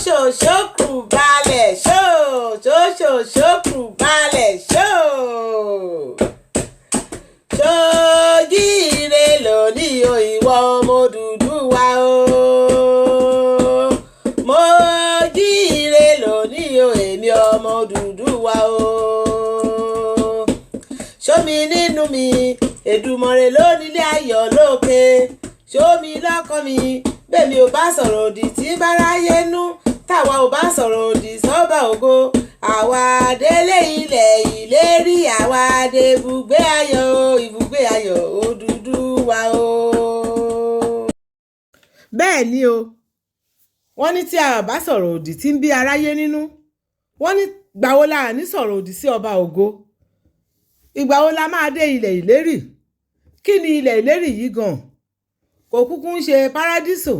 ṣòṣòṣòkù balẹ̀ ṣó ṣòṣòṣòkù balẹ̀ ṣó ṣòjíire lónìí o ìwọ ọmọ Odùduwà o mo jíire lónìí o èmi ọmọ Odùduwà o ṣómi nínú mi Èdùmàrè lónílé ayọ̀ lókè ṣómi lọ́kàn mi bẹ́ẹ̀mi ò bá sọ̀rọ̀ òdì tí báráyé nú táwa ò bá sọ̀rọ̀ òdì sọ́ba ògo àwa délé ilẹ̀ ìlérí àwa dé ibùgbé ayọ̀ Odùduwà o. bẹ́ẹ̀ ni o wọ́n ní tí a bá sọ̀rọ̀ òdì tí ń bí aráyé nínú wọ́n ní gbàwo la ní sọ̀rọ̀ òdì sí ọba ògo ìgbà wo la máa dé ilẹ̀ ìlérí kí ni ilẹ̀ ìlérí yìí gan kò kúkú ń ṣe párádísò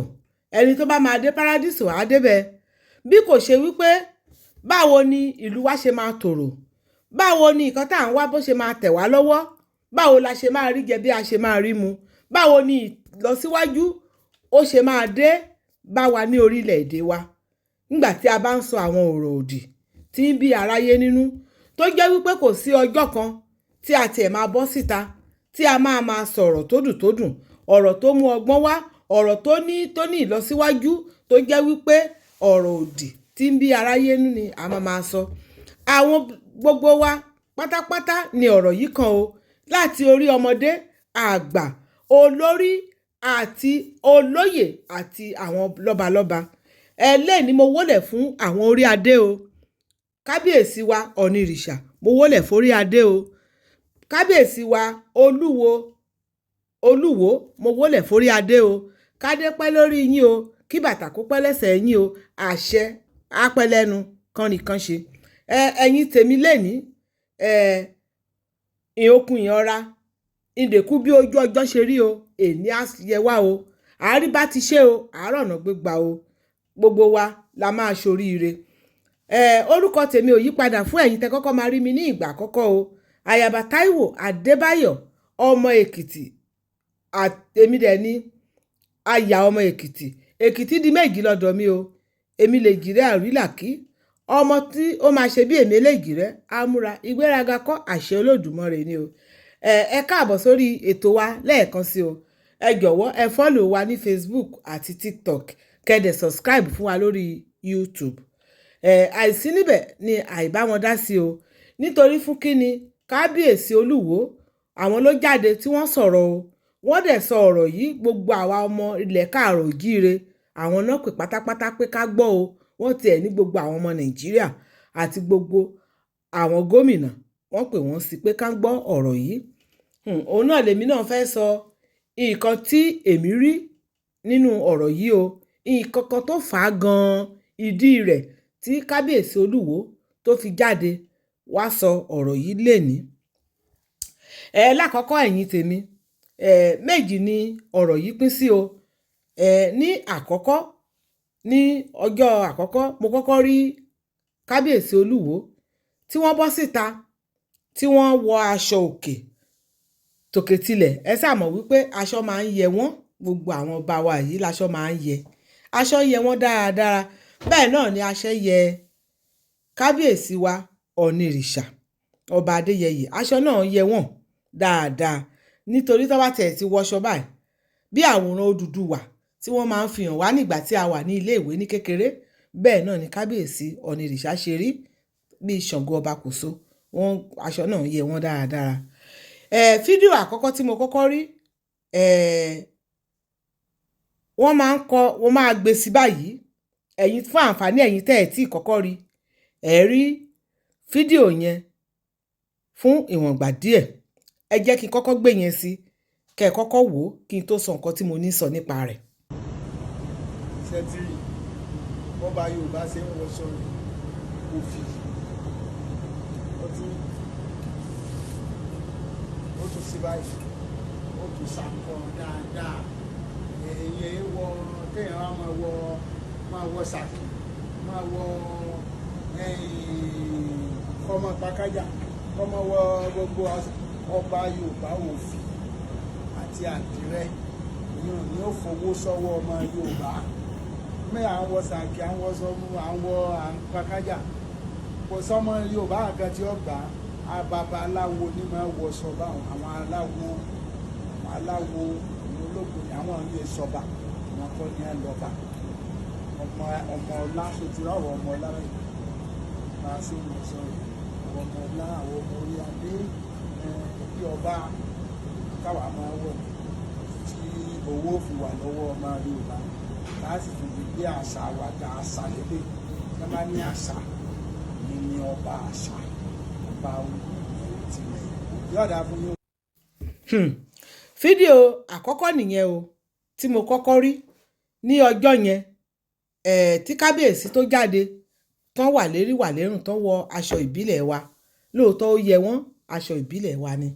ẹni tó bá máa dé párádísò á débẹ̀ bí kò ṣe wípé báwo ni ìlú wa ṣe máa tòrò báwo ni nǹkan tá à ń wá bó ṣe máa tẹ̀ wá lọ́wọ́ báwo la ṣe máa rí jẹ bí a ṣe máa rí mu báwo ni ìlọsíwájú ó ṣe máa dé bá wa ní orílẹ̀-èdè wa nígbà tí a bá ń sọ àwọn ọ̀rọ̀ òdì tí ń bí aráyé nínú tó jẹ́ wípé kò sí ọjọ́ kan tí a tiẹ̀ máa bọ́ síta tí a máa sọ̀rọ̀ tó dùn ọ̀rọ̀ tó mú ọgbọ́n wá ọ̀rọ̀ tó ní ìlọsíwájú tó jẹ́ wípé ọ̀rọ̀ òdì tí ń bí aráyé nínú ni a máa sọ àwọn gbogbo wa pátápátá ni ọ̀rọ̀ yìí kan o láti orí ọmọdé àgbà olórí àti olóyè àti àwọn lọ́balọ́ba ẹlẹ́ẹ̀ ni mo wólẹ̀ fún àwọn orí adé o kábíyèsí wa ọ̀nìrìṣà mo wólẹ̀ fórí adé o kábíyèsí wa olúwo mo wólẹ̀ fórí adé o kádé pẹ́ lórí yín o kí bàtà kó pẹ́ lẹ́sẹ̀ yín o àṣẹ apẹ́lẹ́nu kan nìkan ṣe ẹ̀yin tèmi lẹ́ni ìhókùn ìhọ́ra ìdèkú bí ojú ọjọ́ ṣe rí o èní àyẹ wá o àárí bá ti ṣe o àárọ̀ ọ̀nà gbégbá o gbogbo wa la máa ṣoríire orúkọ tèmi ò yípadà fún ẹ̀yin tẹ́ kọ́kọ́ máa rí mi ní ìgbà àkọ́kọ́ o Àyàbá Táíwò Adébáyọ̀ ọmọ Èkìtì àtèmi dẹ̀ ní àyà ọmọ Èkìtì di méjì lọ́dọ̀ mi o èmi lè jìrẹ́ àrílàkí ọmọ tí ó máa ṣe bí èmi eléjìrẹ́ amúra ìgbéraga kọ́ àṣẹ Olódùmarè ni o ẹ káàbọ̀ sórí ètò wa lẹ́ẹ̀kan sí o ẹ jọ̀wọ́ ẹ fọ́lò wa ní Facebook àti TikTok kẹ́dẹ̀ subscribe fún wa lórí YouTube àìsí níbẹ̀ ni àìbá wọn dá sí o nítorí fún kíni kábíyèsí olúwo àwọn ló jáde tí wọ́n sọ̀rọ̀ o wọ́n dẹ̀ sọ ọ̀rọ̀ yìí gbogbo àwa ọmọ ilẹ̀ káàrọ̀ òjíire àwọn náà pè pátápátá pé ká gbọ́ o wọ́n tiẹ̀ ní gbogbo àwọn ọmọ Nàìjíríà àti gbogbo àwọn gómìnà wọ́n pè wọ́n sí pé ká gbọ́ ọ̀rọ̀ yìí òun náà lèmi náà fẹ́ sọ nǹkan tí èmi rí nínú ọ̀rọ̀ yìí o nǹkan kan tó fà á gan-an ìdí rẹ̀ tí kábíyèsí olúwo tó fi jáde wá sọ ọ̀rọ̀ yìí lénìí lákọ̀ọ́kọ́ ẹ̀yin tèmi méjì ni ọ̀rọ̀ yìí pín sí o ní àkọ́kọ́ ní ọjọ́ àkọ́kọ́ mo kọ́kọ́ rí kábíyèsí olúwo tí wọ́n bọ́ síta tí wọ́n wọ aṣọ òkè tòkè tilẹ̀ ẹ ṣàmọ̀ wípé aṣọ máa ń yẹ wọ́n gbogbo àwọn ọba wa yìí láṣọ máa ń yẹ aṣọ yẹ wọ́n dáradára bẹ́ẹ̀ náà ni aṣọ yẹ kábíyèsí wa ọ̀nìrìṣà ọba adéyẹyè aṣọ náà yẹ wọ́n dáadáa nítorí tó bá tẹ̀ ti wọṣọ báyìí bí àwòrán Odùduwà tí wọ́n máa ń fi hàn wá nígbà tí a wà ní ilé ìwé ní kékeré bẹ́ẹ̀ náà ni kábíyèsí ọ̀nìrìṣà ṣe rí bí Ṣàngó ọba Kòso wọn aṣọ náà yẹ wọ́n dáradára fídíò àkọ́kọ́ tí mo kọ́kọ́ rí wọ́n máa gbé sí báyìí ẹ̀yin fún àǹfààní ẹ̀yin tẹ́ ẹ̀ tí kọ́kọ́ rí rí fídíò yẹn fún ìwọ̀ngbà díẹ̀ ẹ jẹ́ kí n kọ́kọ́ gbé yẹn sí kẹ́ ẹ kọ́kọ́ wò ó kí n tó sọ nǹkan tí mo ní sọ nípa rẹ̀. ṣẹ́tìrì bọ́ba Yorùbá ṣe ń wọṣọ òfì ó tún sí báyìí ó tún ṣàkọ dáadáa èyí wọ kéèyàn máa wọ ṣàkì máa wọ kọ́mọ pàkájà kọ́mọ wọ gbogbo ọba Yorùbá òfì àti àdìrẹ ni ó fowó sọ́wọ́ ọmọ Yorùbá mẹ́ à ń wọ sàkí à ń wọ sọmú à ń wọ àǹpakájà kò sọmọ Yorùbá kan tí ó gbà á babaláwo ní máa wọ sọba àwọn aláwo ológun ni àwọn ilé sọba àwọn kọ́ ní ẹ lọ́ba ọmọ ọlá sotiri ọ̀rọ̀ ọmọ ọlá rẹ̀ máa ṣe ń sọ ọmọ ọlá àwọn ọmọ orí adé bí ọba káwa máa wọ̀ tí owó fi wà lọ́wọ́ ọmọ Yorùbá láti fi gbé àṣà wa dá àṣà lélẹ̀ ẹ máa ní àṣà ní ọba àṣà ọba tilẹ̀ yọ̀ọ̀dà fún yín. Fídíò àkọ́kọ́ nìyẹn o tí mo kọ́kọ́ rí ní ọjọ́ yẹn tí kábíyèsí tó jáde tán wà lérí wà lérùn tán wọ aṣọ ìbílẹ̀ wa lóòótọ́ ó yẹ wọ́n aṣọ ìbílẹ̀ wa ni.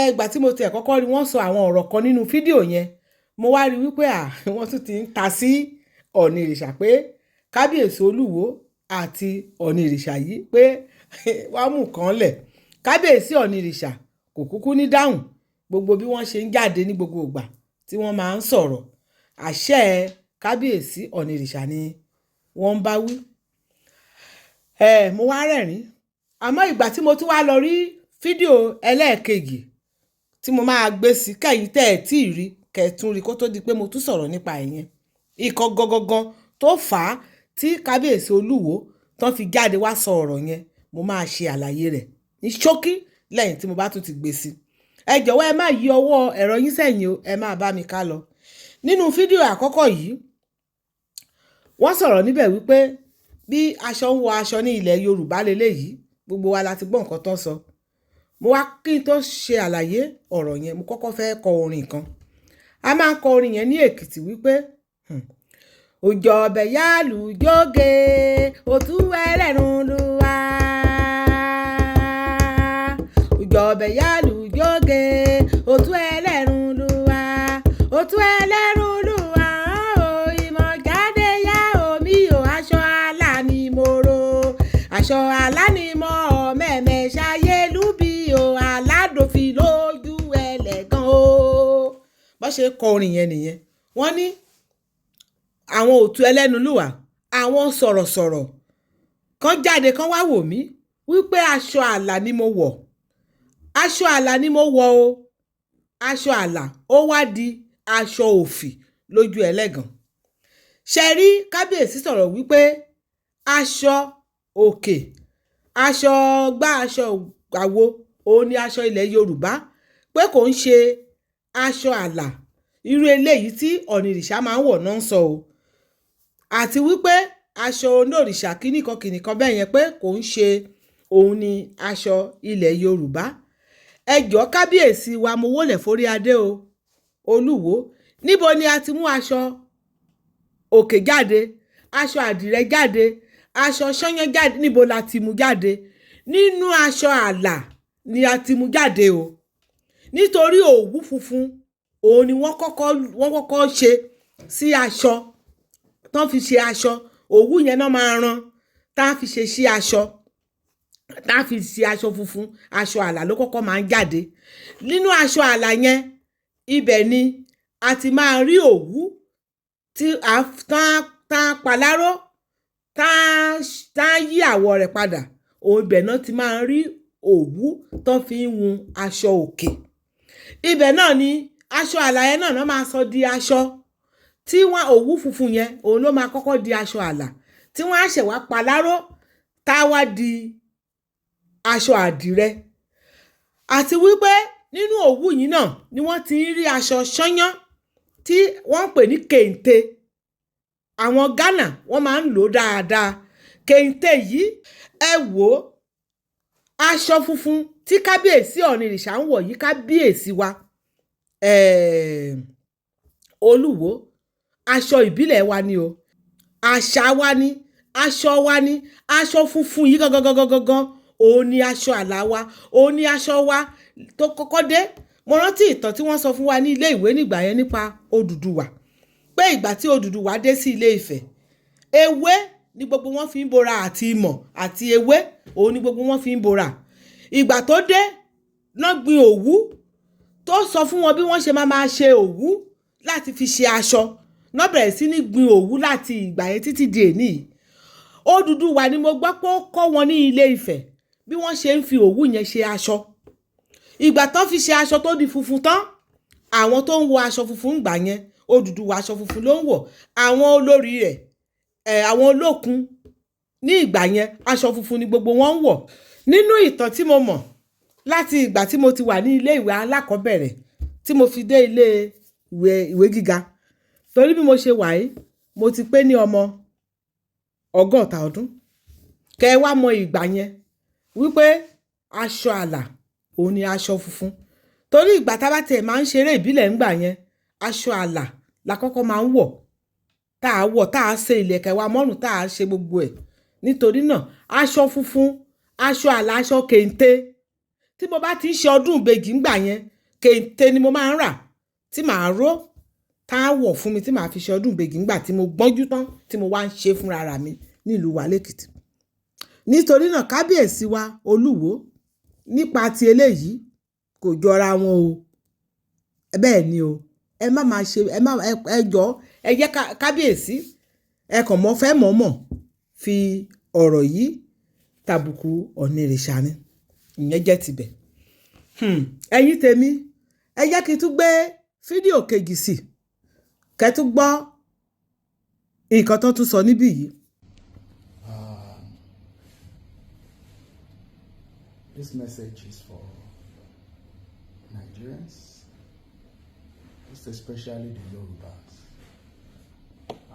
Ìgbà tí mo tiẹ̀ kọ́kọ́ rí wọ́n sọ àwọn ọ̀rọ̀ kan nínú fídíò yẹn mo wá rí wípé wọ́n tún ti ń ta sí Ọ̀nìrìṣà pé kábíyèsí Olúwo àti Ọ̀nìrìṣà yìí pé wàá mú kan lẹ̀. Kábíyèsí Ọ̀nìrìṣà kò kúkú ní dáhùn gbogbo bí wọ́n ṣe ń jáde ní gbogbo ìgbà tí wọ́n máa ń sọ̀rọ̀ àṣẹ kábíyèsí Ọ̀nìrìṣà ni wọ́n ń bá wí. Mo wá rẹ́rìn-ín àmọ́ ìgbà tí mo tún wá lọ rí fídíò ẹlẹ́ẹ̀kejì tí mo máa gbé sí kẹ́yìn tẹ́ ẹ̀ tí ì rí kẹ́ẹ̀tún rí kó tó di pé mo tún sọ̀rọ̀ nípa ẹ̀yẹn ikọ̀ gangan tó fà á tí kábíyèsí Olúwo tán fi jáde wá sọ ọ̀rọ̀ yẹn mo máa ṣe àlàyé rẹ̀ ní ṣókí lẹ́yìn tí mo bá tún ti gbé sí. Ẹ jọ̀wọ́ ẹ má yí ọwọ́ ẹ̀rọ yín sẹ́yìn o ẹ máa bá mi ká lọ. Nínú fídíò àkọ́kọ́ yìí wọ́n sọ̀rọ̀ níbẹ̀ wípé bí aṣọ ń wọ aṣọ ní ilẹ̀ Yorùbá leléyìí gbogbo wa la ti gbọ́ nǹkan tó sọ. Mo wá kí n tó ṣe àlàyé ọ̀rọ̀ yẹn mo kọ́kọ́ fẹ́ kọ orin kan. A máa ń kọ orin yẹn ní Èkìtì wípé òjò ọbẹ̀ yálù jóge òtú ẹlẹ́rùn lùwà òjò ọbẹ̀ yálù jóge òtú ẹlẹ́rùn lùwà òtú ẹlẹ́rùn lùwà ó ìmọ̀ jáde yá omi ò aṣọ àlà ni mo ro aṣọ àlà ni mo mẹ́mẹ́ ṣayé lúbi ò aládòfin lójú ẹlẹ́gàn o. Bó ṣe kọ orin yẹn nìyẹn wọ́n ní àwọn òtú ẹlẹ́nu lùwà àwọn sọ̀rọ̀sọ̀rọ̀ kan jáde kan wá wò mí wípé aṣọ àlà ni mo wọ̀ aṣọ àlà ni mo wọ̀ o aṣọ àlà ó wá di aṣọ òfì lójú ẹlẹ́gàn. Ṣe rí kábíyèsí sọ̀rọ̀ wípé aṣọ òkè aṣọ gbá aṣọ àwo òun ni aṣọ ilẹ̀ Yorùbá pé kò ń ṣe aṣọ àlà irú eléyìí tí Ọ̀nìrìṣà máa ń wọ̀ náà ń sọ o àti wípé aṣọ onórìṣà kìnìkan bẹ́ẹ̀ yẹn pé kò ń ṣe òun ni aṣọ ilẹ̀ Yorùbá. Ẹ jọ̀ọ́ kábíyèsí wa mo wólẹ̀ forí adé o Olúwo níbo ni a ti mú aṣọ òkè jáde aṣọ àdìrẹ jáde aṣọ ṣányán jáde níbo la ti mú jáde nínú aṣọ àlà ni a ti mú jáde o nítorí òwú funfun òun ni wọ́n kọ́kọ́ ṣe sí aṣọ tán fi ṣe aṣọ òwú yẹn náà máa rán tá fi ṣe sí aṣọ tá fi ṣe aṣọ funfun aṣọ àlà ló kọ́kọ́ máa ń jáde nínú aṣọ àlà yẹn ibẹ̀ ni a ti máa rí òwú tí tá paláró tá yí àwọ̀ rẹ̀ padà òun ibẹ̀ náà ti máa rí òwú tán fi ń hun aṣọ òkè ibẹ̀ náà ni aṣọ àlà yẹn náà máa sọ di aṣọ tí wọ́n òwú funfun yẹn òun ló máa kọ́kọ́ di aṣọ àlà tí wọ́n á ṣẹ̀ wá paláró tá wá di aṣọ àdìrẹ àti wípé nínú òwú yìí náà ni wọ́n ti ń rí aṣọ ṣányán tí wọ́n ń pè ní kente àwọn Ghana wọ́n máa ń lò dáadáa kente yìí ẹ wò ó aṣọ funfun tí kábíyèsí Ọ̀nìrìṣà ń wọ̀ yìí kábíyèsí wa Olúwo aṣọ ìbílẹ̀ wa ni o àṣà wa ni aṣọ wa ni aṣọ funfun yìí gangan òun ni aṣọ àlà wa òun ni aṣọ wa tó kọ́kọ́ dé. Mo rántí ìtàn tí wọ́n sọ fún wa ní ilé ìwé nígbà yẹn nípa Odùduwà pé ìgbà tí Odùduwà dé sí Ilé Ifẹ̀ ewé ni gbogbo wọn fi ń bora àti ìmọ̀ àti ewé òun ni gbogbo wọn fi ń bora ìgbà tó dé náà gbin òwú tó sọ fún wọn bí wọ́n ṣe máa ṣe òwú láti fi ṣe aṣọ náà bẹ̀rẹ̀ sí ní gbin òwú láti ìgbà yẹn títí di èní. Odùduwà ni mo gbọ́ pé ó kọ́ wọn ní Ilé Ifẹ̀ bí wọ́n ṣe ń fi òwú yẹn ṣe aṣọ. Ìgbà tán fi ṣe aṣọ tó di funfun tán, àwọn tó ń wọ aṣọ funfun ìgbà yẹn Odùduwà aṣọ funfun ló ń wọ̀. Àwọn olórí rẹ̀ àwọn olókun ní ìgbà yẹn aṣọ funfun ni gbogbo wọn ń wọ̀. Nínú ìtàn tí mo mọ̀ láti ìgbà tí mo ti wà ní ilé ìwé alákọ̀ọ́bẹ̀rẹ̀ tí mo fi dé ilé ìwé gíga, torí bí mo ṣe wà yìí mo ti pé ní ọmọ 100 ọdún. Kẹ́ ẹ wá mọ ìgbà yẹn wípé aṣọ àlà òun ni aṣọ funfun. Torí ìgbà tá bá tiẹ̀ máa ń ṣeré ìbílẹ̀ ńgbà yẹn, aṣọ àlà la kọ́kọ́ máa ń wọ̀, tá a ṣe ìlẹ̀kẹ̀ wa mọ́rùn, tá a ṣe gbogbo ẹ̀. Nítorí náà aṣọ funfun, aṣọ àlà, aṣọ kente, tí mo bá ti ń ṣe ọdún ìbejì ńgbà yẹn, kente ni mo máa ń rà tí màá ró, tá a wọ̀ fún mi tí màá fi ṣe ọdún ìbejì ńgbà tí mo gbọ́njú tán tí mo wá ń ṣe fúnra ara mi nílùú wa lẹ́kìtì. Nítorí náà kábíyèsí wa Olúwo nípa ti eléyìí kò jọra wọn o. Bẹ́ẹ̀ ni o, ẹ má máa ṣe, ẹ jọ̀ọ́ ẹ jẹ́ kábíyèsí ẹ kàn mọ́ fẹ́ mọ̀ọ́mọ̀ fi ọ̀rọ̀ yìí tàbùkù Ọ̀nìrìṣà ni, ìyẹn jẹ́ tibẹ̀. Ẹ̀yin tèmi, ẹ jẹ́ kí n tún gbé fídíò kejì sí kẹ́ tún gbọ́ nǹkan tó tún sọ níbí yìí. This message is for Nigerians, most especially the Yorubas.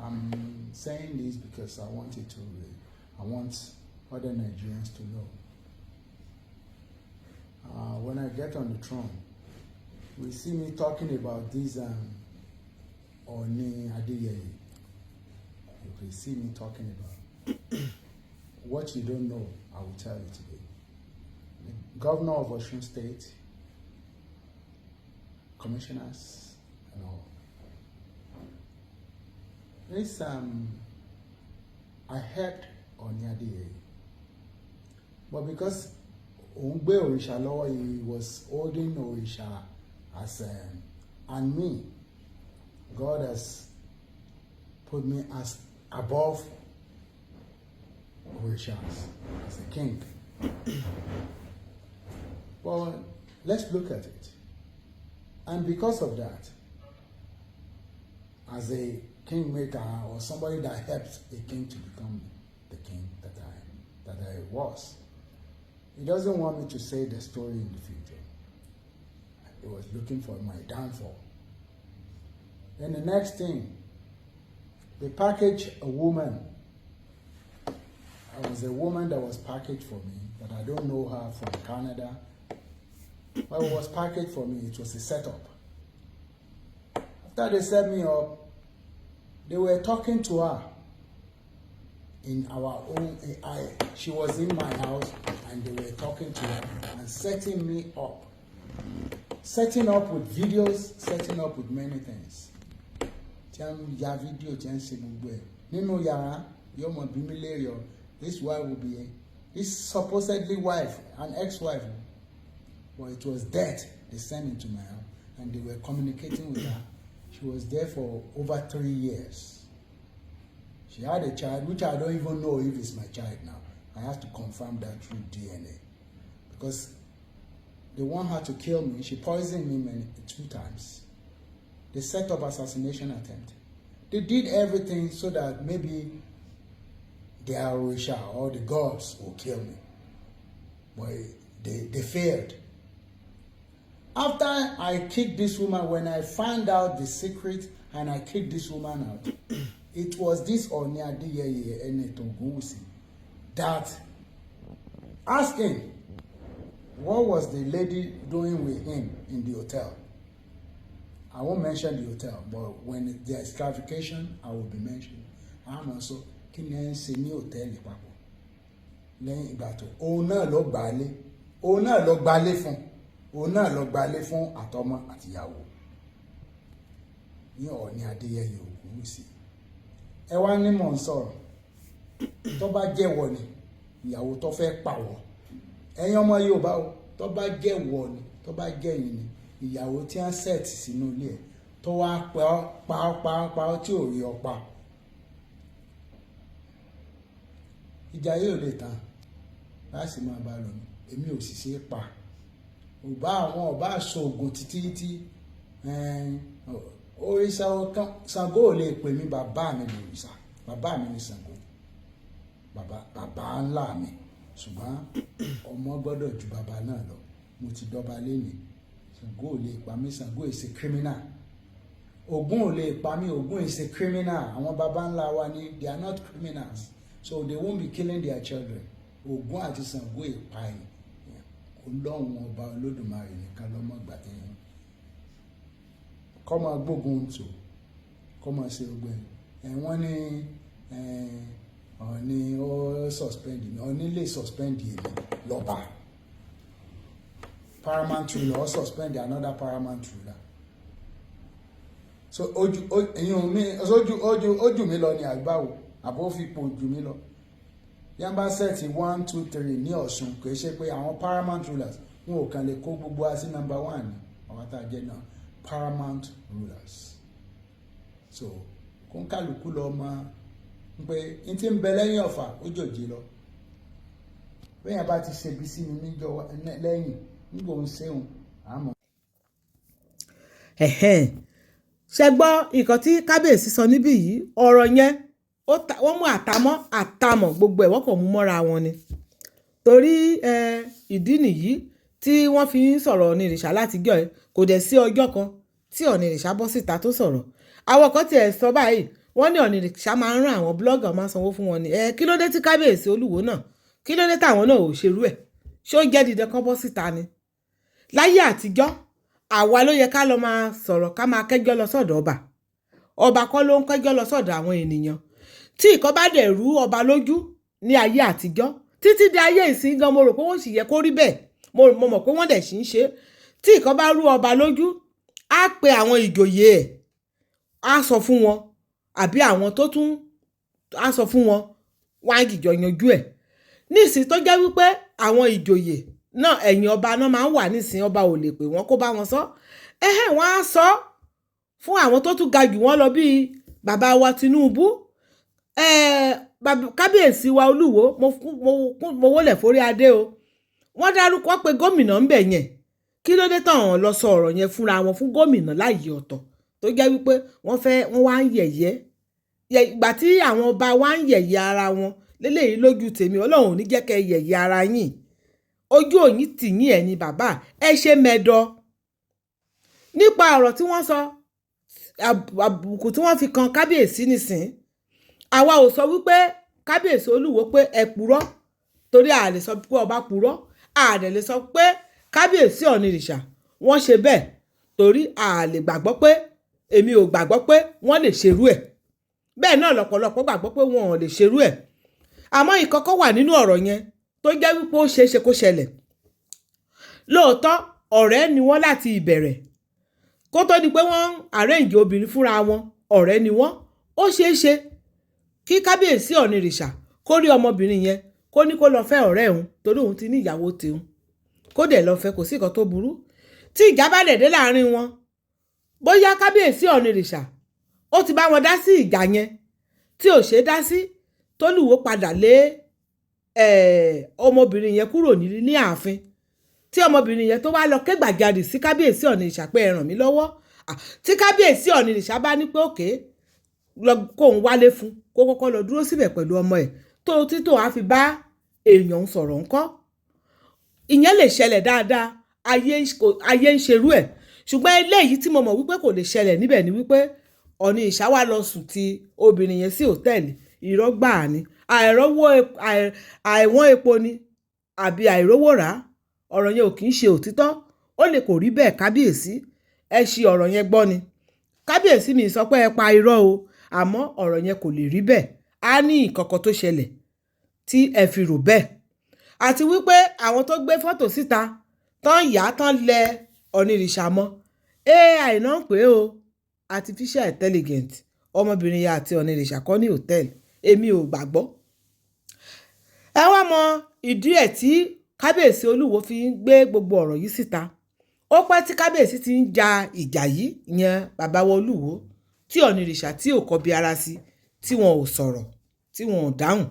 I'm saying this because I want other Nigerians to know. When I get on the throne, we see me talking about this Oni Adeyeye. You will see me talking about what you don't know. I will tell you today. The governor of Osun State, commissioners, and all. This I heard Oni Adeyeye, but because Ongbe Orisha Law, he was holding Orisha as and me, God has put me as above Orishas, as a king. Well, let's look at it. And because of that, as a kingmaker or somebody that helps a king to become the king that I was, he doesn't want me to say the story in the future. He was looking for my downfall. Then the next thing, they packaged a woman. There was a woman that was packaged for me, but I don't know her, from Canada. But it was packaged for me. It was a setup. After they set me up, they were talking to her in our own. She was in my house, and they were talking to her and setting me up. Setting up with videos, setting up with many things. This wife will be this supposedly wife, an ex-wife. But it was death they sent into my house, and they were communicating with her. She was there for over 3 years. She had a child, which I don't even know if it's my child now. I have to confirm that through DNA. Because they want her to kill me. She poisoned me 2 times. They set up assassination attempt. They did everything so that maybe the Orisha or the gods will kill me. But they failed. After I kicked this woman, when I found out the secret and I kicked this woman out, it was this Oni Adeyeye Enetogunwusi that asking what was the lady doing with him in the hotel. I won't mention the hotel, but when there's clarification, I will be mentioning. I'm also kini se ní hòtẹ́ẹ̀lì papọ̀ lẹ́yìn ìgbà tó òun náà lọ gbalé fún àtọmọ àtìyàwó ní Ọọ̀ni Adéyẹyè Ògúnwùsì. Ẹ wá ní mò ń sọ̀rọ̀ tó bá jẹ́wọ́ ni ìyàwó tó fẹ́ pàwọ́, ẹ̀yin ọmọ Yorùbá o, tó bá jẹ́wọ́ ni, tó bá jẹ́yìn ni ìyàwó tí wọ́n set sínú ilé ẹ̀, tó wá pa ọ́ tí ò rí ọ pa. Ìjà yóò lè tán láti máa bá lọ èmi ò sì ṣe é pa ọba aṣọ oògùn títí òrìṣà ọkàn Ṣàngó ò lè pè mí bàbá mi ní òrìṣà bàbá mi ní Ṣàngó bàbá ńlá mi ṣùgbọ́n ọmọ gbọ́dọ̀ ju bàbá náà lọ mo ti dọba lénìí Ṣàngó ò lè pa mí Ṣàngó is a criminal Ògún ò lè pa mí Ògún is a criminal àwọn bàbá ńlá wa ni they are not criminals so they won't be killing their children Ògún àti Ṣàngó ìpa ẹ̀ Ọlọ́run ọba Olódùmarè nìkan lọ́mọ gbàtẹ́yìn kọ́ máa gbógun tó kọ́ máa ṣe gbogbo ẹ̀ wọ́n ní Ọọ̀ni ó suspend mi Ọọ̀ni lè suspend èmi lọ́ba paramount ruler ó suspend another paramount ruler so ojú mi lọ ní àgbáwò àbó fipò ojú mi lọ yamba sẹ́ẹ̀tì 1 2 3 ní Ọ̀ṣun kò ṣe pé àwọn paramount rulers wọn ò kàn lè kó gbogbo wa sí number 1 ní àwọn tá a jẹ́ náà paramount rulers so kó ń kálukú lọ mọ pé n ti ń bẹ lẹ́yìn ọ̀fà ó jòjì lọ bẹ́ẹ̀ bá ti ṣebi sí mi níjọ lẹ́yìn nígbà òun ṣéun àmọ́. ṣe gbọ́ nǹkan tí kábíyèsí sọ níbí yìí ọ̀rọ̀ yẹn wọ́n mú àtàmọ̀ gbogbo ẹ̀ wọ́n kàn mú mọ́ra wọn ni torí ìdí nìyí tí wọ́n fi ń sọ̀rọ̀ Ọ̀nìrìṣà látijọ́ ẹ̀ kò dẹ̀ sí ọjọ́ kan tí Ọ̀nìrìṣà bọ́ síta tó sọ̀rọ̀ àwọn kan tiẹ̀ sọ báyìí wọ́n ní Ọ̀nìrìṣà máa ń rán àwọn blọ́gà máa sanwó fún wọn ni kí ló dé tí kábíyèsí Olúwo náà kí ló dé táwọn náà ò ṣerú ẹ̀ ṣé ó jẹ́ dídẹ kán bọ́ síta ni láyé àtijọ́ àwa ló yẹ ká lọ máa sọ̀rọ̀ ká máa kẹ́jọ́ lọ sọ́dọ̀ ọba kọ́ ló ń kẹ́jọ́ lọ sọ́dọ̀ àwọn ènìyàn tí ìkan bá dẹ̀ rú ọba lójú ní ayé àtijọ́ títí di ayé ìsìn gan mo rò pé wọ́n sì yẹ kó rí bẹ́ẹ̀ mo mọ̀ pé wọ́n dẹ̀ sì ń ṣe tí ìkan bá rú ọba lójú á pe àwọn ìjòyè ẹ̀ á sọ fún wọn àbí àwọn tó tún á sọ fún wọn wọ́n á jìjọ yanjú ẹ̀ nísìnyí tó jẹ́ wípé àwọn ìjòyè náà ẹ̀yìn ọba náà máa ń wà nísìnyí ọba ò lè pè wọ́n kó bá wọn sọ wọ́n á sọ fún àwọn tó tún ga jù wọ́n lọ bíi bàbá wa Tinubu kábíyèsí wa Olúwo mo wólẹ̀ forí adé o wọ́n dárúkọ pé gómìnà ń bẹ̀ yẹn kí ló dé tán lọ sọ ọ̀rọ̀ yẹn fúnra wọn fún gómìnà láàyè ọ̀tọ̀ tó jẹ́ wípé wọ́n wá ń yẹ̀yẹ́ ìgbà tí àwọn ọba wá ń yẹ̀yẹ́ ara wọn lélẹ́yìí lójú tèmi Ọlọ́run ò ní jẹ́ kẹ́ yẹ̀yẹ́ ara yín ojú òyìn tì yín ẹ̀ ní bàbá ẹ ṣe mẹ́dọ̀ nípa ọ̀rọ̀ tí wọ́n sọ àbùkù tí wọ́n fi kan kábíyèsí nìsín àwa ò sọ wípé kábíyèsí Olúwo pé ẹ purọ́ torí a lè sọ pé ọba purọ́ a lè sọ pé kábíyèsí Ọ̀nìrìṣà wọ́n ṣe bẹ́ẹ̀ torí a lè gbàgbọ́ pé èmi ò gbàgbọ́ pé wọ́n lè ṣerú ẹ̀ bẹ́ẹ̀ náà lọ́pọ̀lọpọ̀ gbàgbọ́ pé wọn ò lè ṣerú ẹ̀ àmọ́ ìkọ́kọ́ wà nínú ọ̀rọ̀ yẹn tó jẹ́ wípé ó ṣeé ṣe kó ṣẹlẹ̀ lóòótọ́ ọ̀rẹ́ ni wọ́n láti ìbẹ̀rẹ̀ kó tó di pé wọ́n arrange obìnrin fúnra wọn ọ̀rẹ́ ni wọ́n ó ṣeé ṣe kí kábíyèsí Ọ̀nìrìṣà kó rí ọmọbìnrin yẹn kó ní kó lọ fẹ́ ọ̀rẹ́ òun torí òun ti ní ìyàwó tèun kó dẹ̀ lọ fẹ́ kò sí nǹkan tó burú tí ìjà bá dẹ̀ dé láàrin wọn bóyá kábíyèsí Ọ̀nìrìṣà ó ti bá wọn dá sí ìjà yẹn tí ò ṣe dá sí tólúwo padà lé ọmọbìnrin yẹn kúrò ní ààfin tí ọmọbìnrin yẹn tó wá lọ ké gbàjarè sí kábíyèsí Ọ̀nìrìṣà pé ẹ ràn mí lọ́wọ́ tí kábíyèsí Ọ̀nìrìṣà bá ní pé òkè kóun wálé fún kó kọ́kọ́ lọ dúró síbẹ̀ pẹ̀lú ọmọ ẹ̀ tó títò á fi bá èèyàn sọ̀rọ̀ ńkọ́ ìyẹn lè ṣẹlẹ̀ dáadáa ayé ń ṣerú ẹ̀ ṣùgbọ́n eléyìí tí mo mọ̀ wípé kò lè ṣẹlẹ̀ níbẹ̀ ni wípé Ọ̀nìrìṣà wá lọ sùn ti obìnrin yẹn sí hòtẹ́ẹ̀lì irọ́ gbáà ni àìwọ́n epo ni àbí àìrówó rà á ọ̀rọ̀ yẹn ò kì í ṣe òtítọ́ ó lè kò rí bẹ́ẹ̀ kábíyèsí ẹ ṣì ọ̀rọ̀ yẹn gbọ́ ni kábíyèsí mi sọ pé ẹ pa irọ́ o àmọ́ ọ̀rọ̀ yẹn kò lè rí bẹ́ẹ̀ á ní ìkọ̀kọ̀ tó ṣẹlẹ̀ tí ẹ fi rò bẹ́ẹ̀ àti wípé àwọn tó gbé fọ́tò síta tán yà tán lẹ Ọ̀nìrìṣà mọ́ AI náà pé o artificial intelligence ọmọbìnrin yẹn àti Ọ̀nìrìṣà kọ́ ní hòtẹ́ẹ̀lì èmi ò gbàgbọ́ ẹ wá mọ ìdí ẹ̀ tí kábíyèsí Olúwo fi ń gbé gbogbo ọ̀rọ̀ yìí síta ó pẹ́ tí kábíyèsí ti ń ja ìjà yìí ìyẹn bàbá wa Olúwo tí Ọ̀nìrìṣà tí ò kọbi ara sí tí wọn ò sọ̀rọ̀ tí wọn ò dáhùn.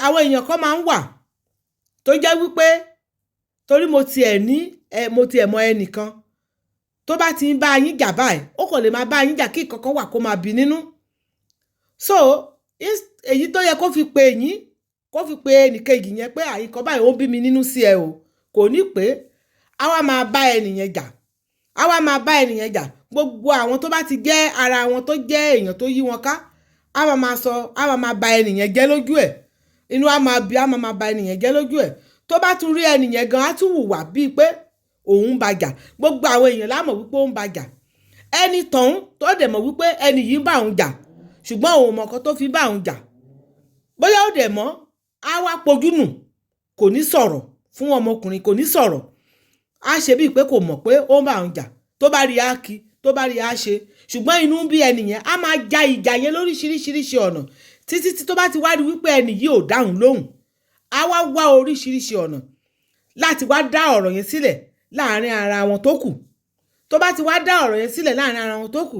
Àwọn èèyàn kan máa ń wà tó jẹ́ wípé torí mo tiẹ̀ mọ ẹnìkan tó bá ti ń bá yín jà báyìí ó kò lè máa bá yín jà kí ìkankan wà kó máa bí nínú. So èyí tó yẹ kó fi pe yín kó fi pe ẹnìkejì yẹn pé àyíkọ́ báyìí ó bí mi nínú sí ẹ o kò ní pé àwa máa bá ẹnìyẹn jà gbogbo àwọn tó bá ti jẹ́ ara wọn tó jẹ́ èèyàn tó yí wọn ká àwa máa bá ẹnìyẹn jẹ́ lójú ẹ̀ inú á máa bá ẹnìyẹn jẹ́ lójú ẹ̀ tó bá tún rí ẹnìyẹn gan á tún hùwà bíi pé òun ń bàjà gbogbo àwọn èèyàn la mọ̀ wípé ó ń bàjà ẹni tọ̀hún tó dẹ̀ mọ̀ wípé ẹni yìí ń bá òun jà ṣùgbọ́n òun mọ̀ọ́kan tó fi bá òun jà bóyá ó dẹ̀ mọ́ á wá pojú nù kò ní sọ̀rọ̀ fún ọmọkùnrin kò ní sọ̀rọ̀ á ṣe bíi pé kò mọ̀ pé ó ń bá òun jà tó bá rí á kí tó bá rí á ṣe ṣùgbọ́n inú bí ẹnìyẹn á máa ja ìjà yẹn lóríṣiríṣi ọ̀nà títí tó bá ti wá rí wípé ẹni yìí ò dáhùn lóhùn á wá oríṣiríṣi ọ̀nà láti wá dá ọ̀rọ̀ yẹn sílẹ̀ láàrin ara wọn tó kù tó bá ti wá dá ọ̀rọ̀ yẹn sílẹ̀ láàrin ara wọn tó kù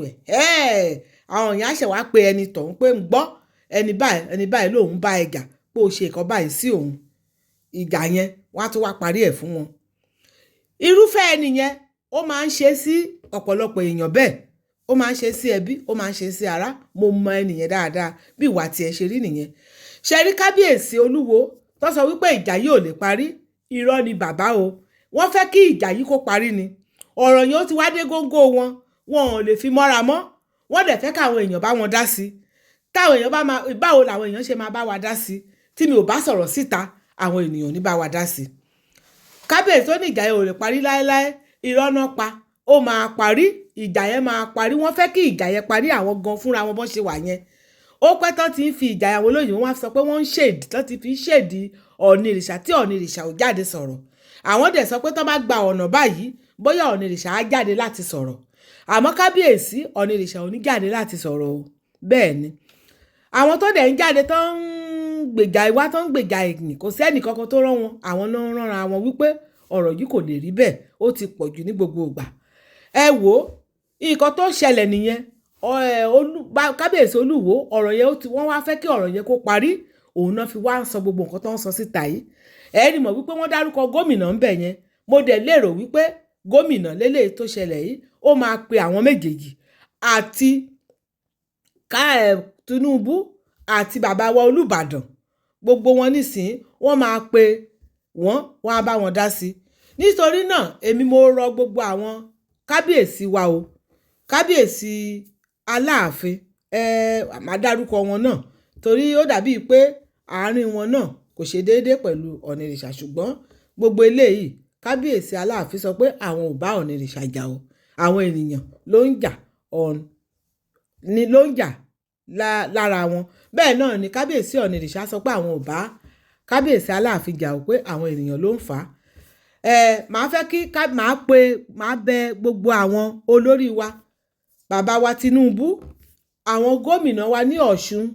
àwọn èèyàn á ṣẹ̀ wá pé ẹni tọ̀hún pé ń gbọ́ ẹni báyìí lòun bá ẹ jà pé ó ṣe nǹkan báyìí sí òun ìjà yẹn wọ́n á tún wá parí ẹ̀ fún wọn. Irúfẹ́ ẹni yẹn ó máa ń ṣe sí ọ̀pọ̀lọpọ̀ èèyàn bẹ́ẹ̀ ó máa ń ṣe sí ẹbí ó máa ń ṣe sí ará mo mọ ẹnìyẹn dáadáa bí ìwà tiẹ̀ ṣe rí nìyẹn. ṣe rí kábíyèsí Olúwo tó sọ wípé ìjà yìí ò lè parí irọ́ ni bàbá o wọ́n fẹ́ kí ìjà yìí kó parí ni ọ̀rọ̀ yẹn ó ti wá dé góńgó wọn ò lè fi mọ́ra mọ́ wọ́n dẹ̀ fẹ́ káwọn èèyàn bá wọn dá sí táwọn èèyàn báwo làwọn èèyàn ṣe máa bá wa dá sí tí mi ò bá sọ̀rọ̀ síta àwọn ènìyàn ní bá wa dá sí. Kábíyèsí tó ní ìjà yẹn ò lè parí láéláé irọ́ náà pa ó máa parí ìjà yẹn máa parí wọ́n fẹ́ kí ìjà yẹn parí àwọn gan fúnra wọn bọ́n ṣe wà yẹn ó pẹ́ tán ti ń fi ìjà yẹn àwọn olóyìnbó wọ́n sọ pé wọ́n ń ṣèdí tán ti fi ṣèdí Ọ̀nìrìṣà tí Ọ̀nìrìṣà ò jáde sọ̀rọ̀ àwọn dẹ̀ sọ pé tán bá gba ọ̀nà báyìí bóyá Ọ̀nìrìṣà á jáde láti sọ̀rọ̀ àmọ́ kábíyèsí Ọ̀nìrìṣà ò ní jáde láti sọ̀rọ̀ o bẹ́ẹ̀ ni àwọn tó dẹ̀ ń jáde tán ń gbèjà ìwá tán ń gbèjà ìgbìn kò sẹ́nì kankan tó rán wọn àwọn náà ń ránra wọn wípé ọ̀rọ̀ yìí kò lè rí bẹ́ẹ̀ ó ti pọ̀ jù ní gbogbo ìgbà ẹ wò ó nǹkan tó ṣẹlẹ̀ nìyẹn kábíyèsí Olúwo ọ̀rọ̀ yẹn wọ́n wá fẹ́ kí ọ̀rọ̀ yẹn kó parí òun náà fi wá ń sọ gbogbo nǹkan tó ń sọ síta yìí ẹ̀ẹ́dì mọ̀ wípé wọ́n dárúkọ gómìnà ń bẹ̀ yẹn mo dẹ̀ lérò wípé gómìnà lélẹ̀ tó ṣẹlẹ̀ yìí ó máa pe àwọn méjèèjì àti Tinubu àti bàbá wa Olúbàdàn gbogbo wọn nísìnyí wọ́n máa pe wọ́n á bá wọn dá sí nítorí náà èmi mo rọ gbogbo àwọn kábíyèsí wa o kábíyèsí Aláàfin máa dárúkọ wọn náà torí ó dàbíi pé àárín wọn náà kò ṣe déédéé pẹ̀lú Ọ̀nìrìṣà ṣùgbọ́n gbogbo eléyìí kábíyèsí Aláàfin sọ pé àwọn ò bá Ọ̀nìrìṣà jà o àwọn ènìyàn ló ń jà lára wọn bẹ́ẹ̀ náà ni kábíyèsí Ọ̀nìrìṣà sọ pé àwọn ò bá kábíyèsí Aláàfin jà o pé àwọn ènìyàn ló ń fà á màá fẹ́ kí màá bẹ gbogbo àwọn olórí wa bàbá wa Tinubu àwọn gómìnà wa ní Ọ̀ṣun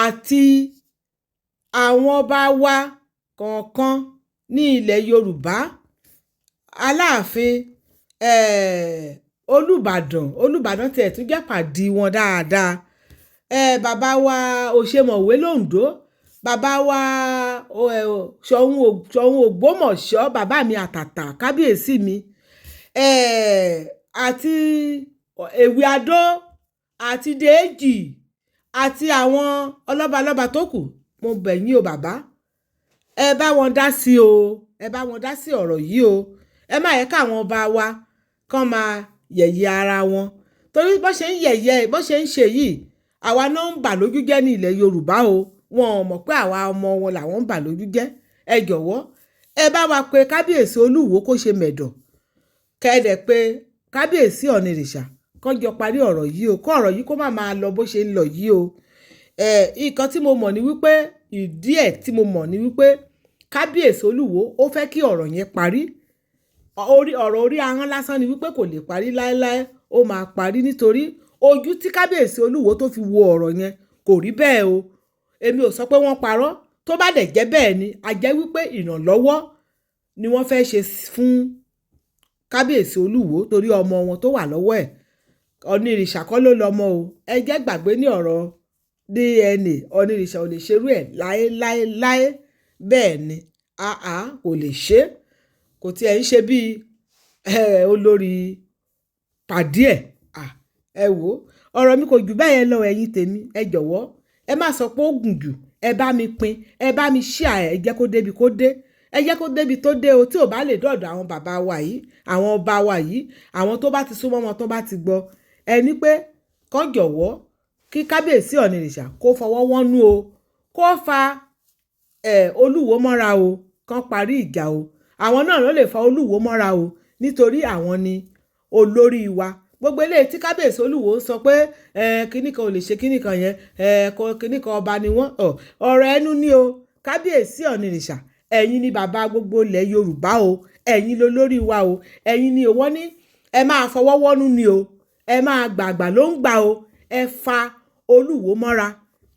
àti àwọn ọba wa kọ̀ọ̀kan ní ilẹ̀ Yorùbá Aláàfin Olúbàdàn tiẹ̀ tún jẹ́ pàdí wọn dáadáa bàbá wa Òṣèmọ̀wé l'Oǹdó bàbá wa Ṣọ̀ún Ògbómọ̀ṣọ́ bàbá mi àtàtà kábíyèsí mi àti Èwe Adó àti Déèjì àti àwọn ọlọ́balọ́ba tó kù mo bẹ̀ yín o bàbá ẹ bá wọn dá sí ọ̀rọ̀ yìí o ẹ má yẹ káwọn ọba wa kàn máa yẹ̀yẹ́ ara wọn torí bó ṣe ń ṣe yìí àwa náà ń bà lójú jẹ́ ní ilẹ̀ Yorùbá o wọn ò mọ̀ pé àwa ọmọ wọn làwọn ń bà lójú jẹ́ ẹ jọ̀wọ́ ẹ bá wa pé kábíyèsí Olúwo kó ṣe mẹ̀dọ̀ kẹ́ẹ̀dẹ̀ pé kábíyèsí Ọ̀nìrìṣà kán jọ parí ọ̀rọ̀ yìí o kó ọ̀rọ̀ yìí kó má máa lọ bó ṣe ń lọ yìí o nǹkan tí mo mọ̀ ni wípé ìdí ẹ̀ tí mo mọ̀ ni wípé kábíyèsí Olúwo ó fẹ́ kí ọ̀rọ̀ yẹn parí ọ̀rọ̀ orí ahọ́n lásán ni wípé kò lè parí láéláé ó máa parí nítorí ojú tí kábíyèsí Olúwo tó fi wo ọ̀rọ̀ yẹn kò rí bẹ́ẹ̀ o èmi ò sọ pé wọ́n parọ́ tó bá dẹ̀ jẹ́ bẹ́ẹ̀ ni a jẹ́ wípé ìrànlọ́wọ́ ni wọ́n fẹ́ ṣe fún kábíyèsí olúwo torí ọmọ wọn tó wà lọ́wọ́ ẹ̀ onírìṣà kọ́ ló lọ́mọ o ẹ jẹ́ gbàgbé ní ọ̀rọ̀ DNA onírìṣà ò lè ṣerú ẹ̀ láéláéláé bẹ́ẹ̀ ni kò lè ṣe kò tiẹ̀ ń ṣe bíi olórí pàdé ẹ wò ọ̀rọ̀ mi kò jù bẹ́ẹ̀ lọ ẹ̀yin tèmi ẹ jọ̀wọ́ ẹ má sọ pé ó gùn jù ẹ bá mi pín ẹ bá mi share ẹ jẹ́ kó débi kó dé ẹ jẹ́ kó débi tó dé o tí ò bá lè dọ̀dọ̀ àwọn bàbá wa yìí àwọn ọba wa yìí àwọn tó bá ti súnmọ́ wọn tó bá ti gbọ́ ẹ ní pé kán jọ̀wọ́ kí kábíyèsí ọ̀nìrìṣà kó fọwọ́ wọ́nú o kó fa olúwo mọ́ra o kán parí ìjà o àwọn náà ló lè fa olúwo mọ́ra o nítorí àwọn ni olórí wa gbogbo eléyìí tí kábíyèsí olúwo sọ pé kíní kan ò lè ṣe kíní kan yẹn kíní kan ọba ni wọ́n ọ̀rọ̀ ẹnu ni o kábíyèsí ọ̀nìrìṣà ẹ̀yin ni bàbá gbogbo ilẹ̀ yorùbá o ẹ̀yin ló lórí wa o ẹ̀yin ni òwò ní ẹ máa fọwọ́ wọ́nú ni o ẹ máa gbàgbà ló ń gbà o ẹ fa olúwo mọ́ra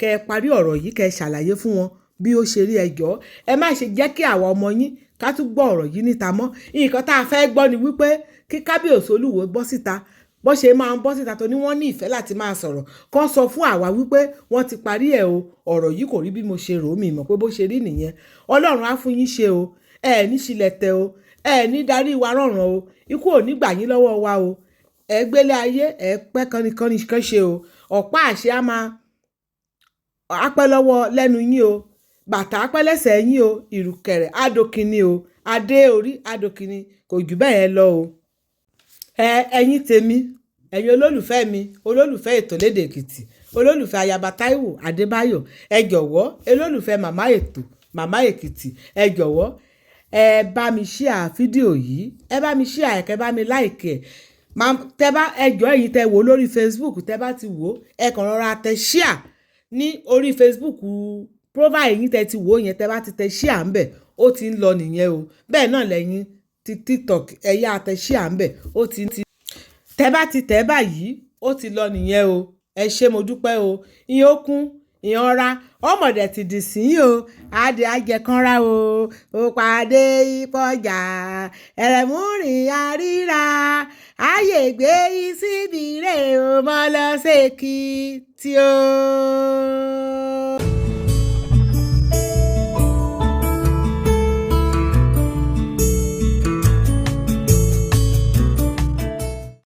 kẹ́ ẹ parí ọ̀rọ̀ yìí kẹ́ ẹ ṣàlàyé fún wọn bí ó ṣe rí ẹjọ́ ẹ má ṣe jẹ́ kí àwa ọmọ yín ká tún gbọ́ ọ̀rọ̀ yìí níta mọ́ nǹkan tá a fẹ́ gbọ́ ni wípé kí kábíyèsí olúwo bọ́ síta bó ṣe máa ń bọ́ síta tó ní wọ́n ní ìfẹ́ láti máa sọ̀rọ̀ kán sọ fún àwa wípé wọ́n ti parí ẹ̀ o ọ̀rọ̀ yìí kò rí bí mo ṣe rò ó mi mọ̀ pé bó ṣe rí nìyẹn ọlọ́run á fún yín ṣe o ẹ ní ṣílẹ̀tẹ̀ o ẹ ní darí wa rọ̀rùn o ikú ò ní gbà yín lọ́wọ́ wa o ẹ gbélé ayé ẹ pẹ́ kánnikánni kan ṣe o ọ̀pá àṣẹ á máa apẹ́ lọ́wọ́ lẹ́nu yín o bàtà apẹ́ lẹ́sẹ̀ yín o ìrùkẹ̀rẹ̀ adókinni o adé orí adókinni kò jù bẹ́ẹ̀ lọ o ẹ̀yin tèmi ẹ̀yin olólùfẹ́ mi olólùfẹ́ ètò lédè èkìtì olólùfẹ́ ayaba táíwò adébáyọ̀ ẹ jọ̀wọ́ olólùfẹ́ màmá ètò màmá èkìtì ẹ jọ̀wọ́ ẹ bá mi share fídíò yìí ẹ bá mi share kẹ́ bá mi like ẹ tẹ́ bá ẹjọ́ ẹ̀yin tẹ́ wò lórí Facebook tẹ́ bá ti wò ẹ kàn rọra tẹ share ní orí Facebook profile yín tẹ́ ti wò yẹn tẹ́ bá ti tẹ share ń bẹ̀ ó ti ń lọ nìyẹn o bẹ́ẹ̀ náà lẹ́yìn ti TikTok ẹ̀yà tẹ share ń bẹ̀ ó ti tẹ́ bá ti tẹ̀ báyìí ó ti lọ nìyẹn o ẹ ṣé mo dúpẹ́ o ìyẹn ó kún ìyẹn ọ̀ra ọmọdé ti dì sí o adé ajẹkanra o ó pàdé ìpọjà ẹrẹmúrin àríra ayé gbé síbi rè o mọ lọ ṣèkì tí o.